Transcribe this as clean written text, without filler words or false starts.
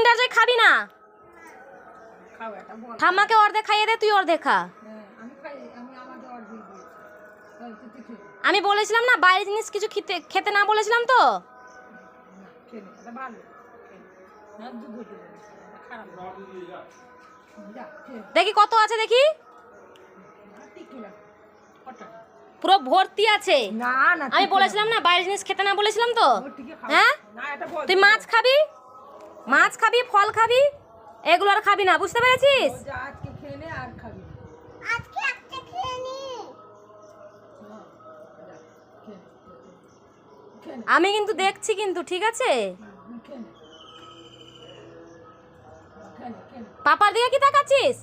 কিন্ডার জয় খাবি না। ঠাম্মাকে অর্ধেক খাইয়ে দে, তুই অর্ধেক খা। আমি বলেছিলাম না বাইরের জিনিস কিছু খেতে না বলেছিলাম তো। দেখি কত আছে দেখি, পুরো ভর্তি আছে। আমি বলেছিলাম না বাইরের জিনিস খেতে না বলেছিলাম তো। হ্যাঁ তুই মাছ খাবি, মাছ খাবি, ফল খাবি, এগুলো আর খাবি না, বুঝতে পেরেছিস? আমি কিন্তু দেখছি কিন্তু, ঠিক আছে? পাপার দিকে কি তাকাচ্ছিস?